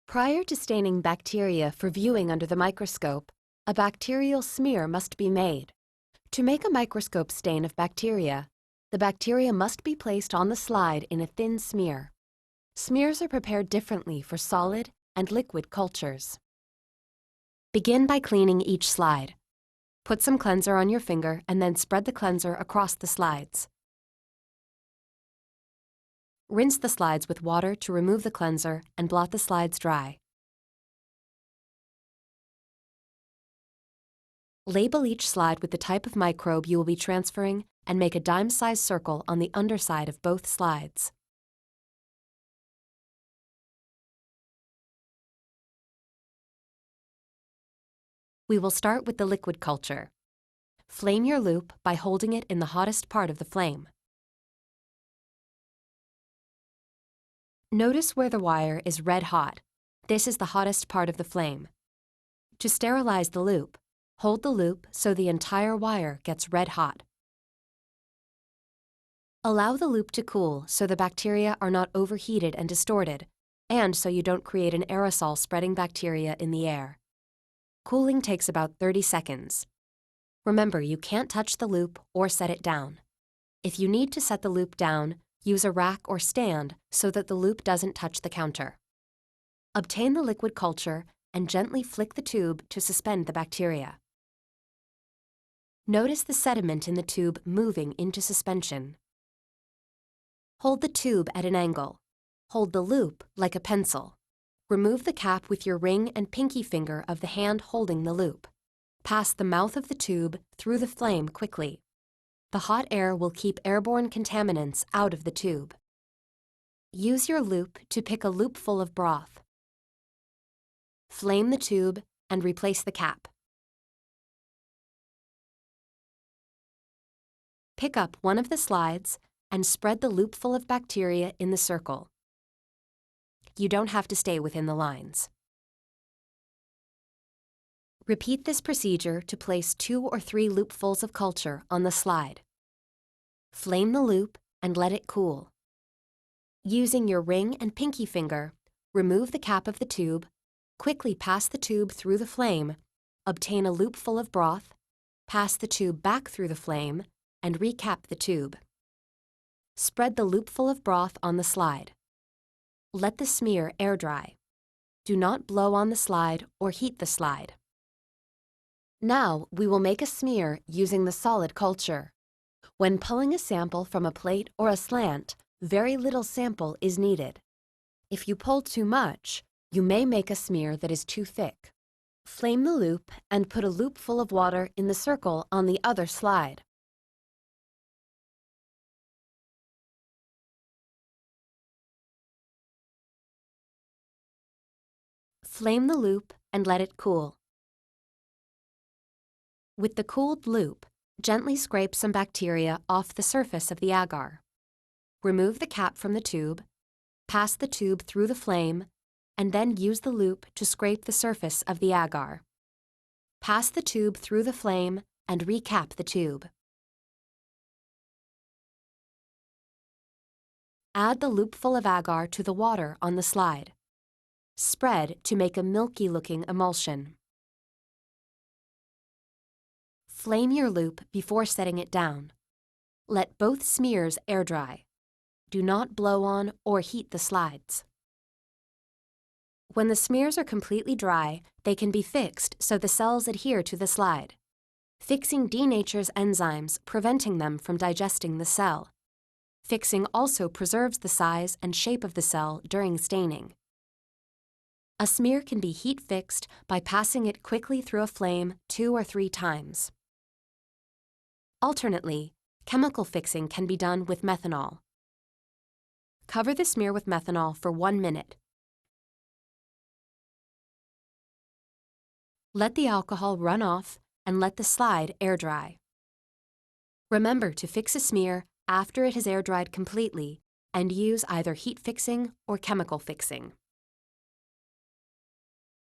Prior to staining bacteria for viewing under the microscope, a bacterial smear must be made. To make a microscope stain of bacteria, the bacteria must be placed on the slide in a thin smear. Smears are prepared differently for solid and liquid cultures. Begin by cleaning each slide. Put some cleanser on your finger and then spread the cleanser across the slides. Rinse the slides with water to remove the cleanser and blot the slides dry. Label each slide with the type of microbe you will be transferring and make a dime-sized circle on the underside of both slides. We will start with the liquid culture. Flame your loop by holding it in the hottest part of the flame. Notice where the wire is red hot. This is the hottest part of the flame. To sterilize the loop, hold the loop so the entire wire gets red hot. Allow the loop to cool so the bacteria are not overheated and distorted, and so you don't create an aerosol spreading bacteria in the air. Cooling takes about 30 seconds. Remember, you can't touch the loop or set it down. If you need to set the loop down, use a rack or stand so that the loop doesn't touch the counter. Obtain the liquid culture and gently flick the tube to suspend the bacteria. Notice the sediment in the tube moving into suspension. Hold the tube at an angle. Hold the loop like a pencil. Remove the cap with your ring and pinky finger of the hand holding the loop. Pass the mouth of the tube through the flame quickly. The hot air will keep airborne contaminants out of the tube. Use your loop to pick a loop full of broth. Flame the tube and replace the cap. Pick up one of the slides and spread the loop full of bacteria in the circle. You don't have to stay within the lines. Repeat this procedure to place 2 or 3 loopfuls of culture on the slide. Flame the loop and let it cool. Using your ring and pinky finger, remove the cap of the tube, quickly pass the tube through the flame, obtain a loop full of broth, pass the tube back through the flame, and recap the tube. Spread the loop full of broth on the slide. Let the smear air dry. Do not blow on the slide or heat the slide. Now we will make a smear using the solid culture. When pulling a sample from a plate or a slant, very little sample is needed. If you pull too much, you may make a smear that is too thick. Flame the loop and put a loop full of water in the circle on the other slide. Flame the loop and let it cool. With the cooled loop, gently scrape some bacteria off the surface of the agar. Remove the cap from the tube, pass the tube through the flame, and then use the loop to scrape the surface of the agar. Pass the tube through the flame and recap the tube. Add the loopful of agar to the water on the slide. Spread to make a milky-looking emulsion. Flame your loop before setting it down. Let both smears air dry. Do not blow on or heat the slides. When the smears are completely dry, they can be fixed so the cells adhere to the slide. Fixing denatures enzymes, preventing them from digesting the cell. Fixing also preserves the size and shape of the cell during staining. A smear can be heat fixed by passing it quickly through a flame 2 or 3 times. Alternately, chemical fixing can be done with methanol. Cover the smear with methanol for 1 minute. Let the alcohol run off and let the slide air dry. Remember to fix a smear after it has air dried completely and use either heat fixing or chemical fixing.